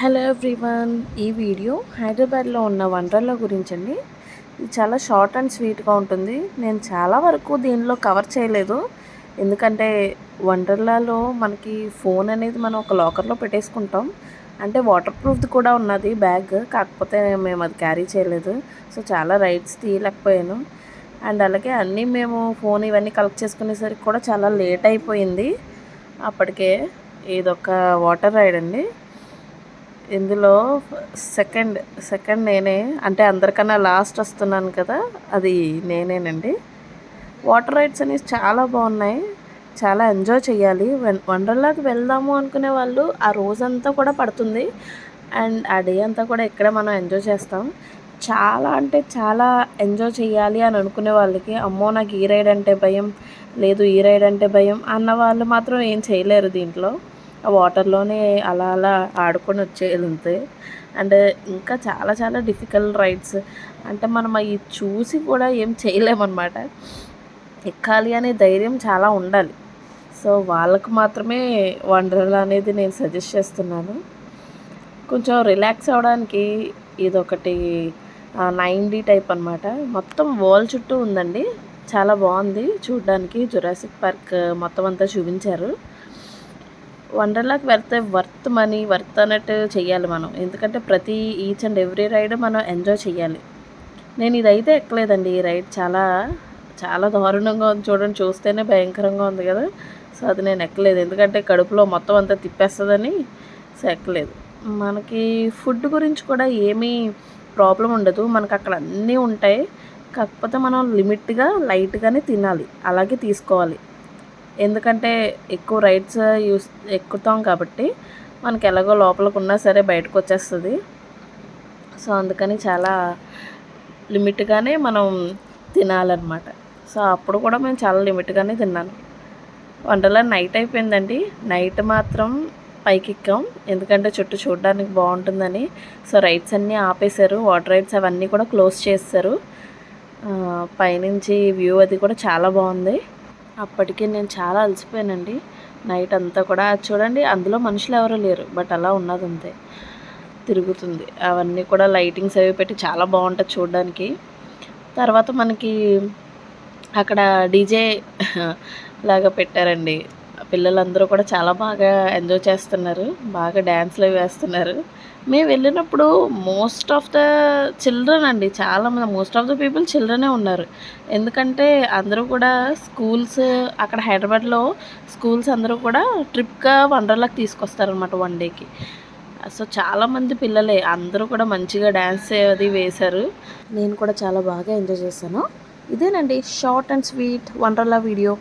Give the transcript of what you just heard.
Hello everyone. ఈ video హైదరాబాద్లో ఉన్న వండర్లా గురించండి. ఇది చాలా షార్ట్ అండ్ స్వీట్గా ఉంటుంది. నేను చాలా వరకు దీనిలో కవర్ చేయలేదు, ఎందుకంటే వండర్లాలో మనకి ఫోన్ అనేది మనం ఒక లాకర్లో పెట్టేసుకుంటాం. అంటే వాటర్ ప్రూఫ్ది కూడా ఉన్నది బ్యాగ్, కాకపోతే మేము అది క్యారీ చేయలేదు. సో చాలా రైడ్స్ తీయలేకపోయాను. అండ్ అలాగే అన్నీ మేము ఫోన్ ఇవన్నీ కలెక్ట్ చేసుకునేసరికి కూడా చాలా లేట్ అయిపోయింది. అప్పటికే ఇదొక వాటర్ రైడ్ అండి. ఇందులో సెకండ్ నేనే, అంటే అందరికన్నా లాస్ట్ వస్తున్నాను కదా, అది నేనేనండి. వాటర్ రైడ్స్ అనేవి చాలా బాగున్నాయి, చాలా ఎంజాయ్ చేయాలి. వండర్లాకి వెళ్దాము అనుకునే వాళ్ళు ఆ రోజంతా కూడా పడుతుంది, అండ్ ఆ డే అంతా కూడా ఇక్కడే మనం ఎంజాయ్ చేస్తాం. చాలా అంటే చాలా ఎంజాయ్ చేయాలి అని అనుకునే వాళ్ళకి, అమ్మో నాకు ఈ రైడ్ అంటే భయం, లేదు ఈ రైడ్ అంటే భయం అన్న వాళ్ళు మాత్రం ఏం చేయలేరు దీంట్లో. ఆ వాటర్లోనే అలా అలా ఆడుకొని వచ్చేయాలి అంతే. అండ్ ఇంకా చాలా చాలా డిఫికల్ట్ రైడ్స్, అంటే మనం అవి చూసి కూడా ఏం చేయలేమన్నమాట. ఎక్కాలి అనే ధైర్యం చాలా ఉండాలి. సో వాళ్ళకు మాత్రమే వండర్లా అనేది నేను సజెస్ట్ చేస్తున్నాను. కొంచెం రిలాక్స్ అవ్వడానికి ఇదొకటి 9D టైప్ అనమాట. మొత్తం వాల్ చుట్టూ ఉందండి, చాలా బాగుంది చూడడానికి. జురాసిక్ పార్క్ మొత్తం అంతా చూపించారు. వండర్లాకి వెళ్తే వర్త్ మనీ, వర్త్ అన్నట్టు చెయ్యాలి మనం, ఎందుకంటే ప్రతి ఈచ్ అండ్ ఎవ్రీ రైడ్ మనం ఎంజాయ్ చేయాలి. నేను ఇదైతే ఎక్కలేదండి. ఈ రైడ్ చాలా చాలా దారుణంగా ఉంది చూడండి, చూస్తేనే భయంకరంగా ఉంది కదా. సో అది నేను ఎక్కలేదు, ఎందుకంటే కడుపులో మొత్తం అంతా తిప్పేస్తుందని. సో ఎక్కలేదు. మనకి ఫుడ్ గురించి కూడా ఏమీ ప్రాబ్లం ఉండదు, మనకు అక్కడ అన్నీ ఉంటాయి. కాకపోతే మనం లిమిట్గా లైట్గానే తినాలి, అలాగే తీసుకోవాలి. ఎందుకంటే ఎక్కువ రైడ్స్ ఎక్కుతాం కాబట్టి మనకి ఎలాగో లోపలికి ఉన్నా సరే బయటకు వచ్చేస్తుంది. సో అందుకని చాలా లిమిట్గానే మనం తినాలన్నమాట. సో అప్పుడు కూడా మేము చాలా లిమిట్గానే తిన్నాను. వండర్లా నైట్ అయిపోయిందండి. నైట్ మాత్రం పైకి ఎక్కాం, ఎందుకంటే చుట్టూ చూడడానికి బాగుంటుందని. సో రైడ్స్ అన్నీ ఆపేశారు, వాటర్ రైడ్స్ అవన్నీ కూడా క్లోజ్ చేస్తారు. పైనుంచి వ్యూ అది కూడా చాలా బాగుంది. అప్పటికే నేను చాలా అలసిపోయానండి నైట్ అంతా కూడా. చూడండి అందులో మనుషులు ఎవరు లేరు, బట్ అలా ఉన్నది అంతే, తిరుగుతుంది. అవన్నీ కూడా లైటింగ్స్ అవి పెట్టి చాలా బాగుంటుంది చూడడానికి. తర్వాత మనకి అక్కడ డీజే లాగా పెట్టారండి. పిల్లలందరూ కూడా చాలా బాగా ఎంజాయ్ చేస్తున్నారు, బాగా డ్యాన్స్లు అవి వేస్తున్నారు. మేము వెళ్ళినప్పుడు మోస్ట్ ఆఫ్ ద చిల్డ్రన్ అండి, చాలామంది మోస్ట్ ఆఫ్ ద పీపుల్ చిల్డ్రనే ఉన్నారు. ఎందుకంటే అందరూ కూడా స్కూల్స్, అక్కడ హైదరాబాద్లో స్కూల్స్ అందరూ కూడా ట్రిప్గా వండర్లాకి తీసుకొస్తారనమాట 1 డేకి. సో చాలామంది పిల్లలే, అందరూ కూడా మంచిగా డ్యాన్స్ అది వేశారు. నేను కూడా చాలా బాగా ఎంజాయ్ చేశాను. ఇదేనండి short and sweet Wonderla video.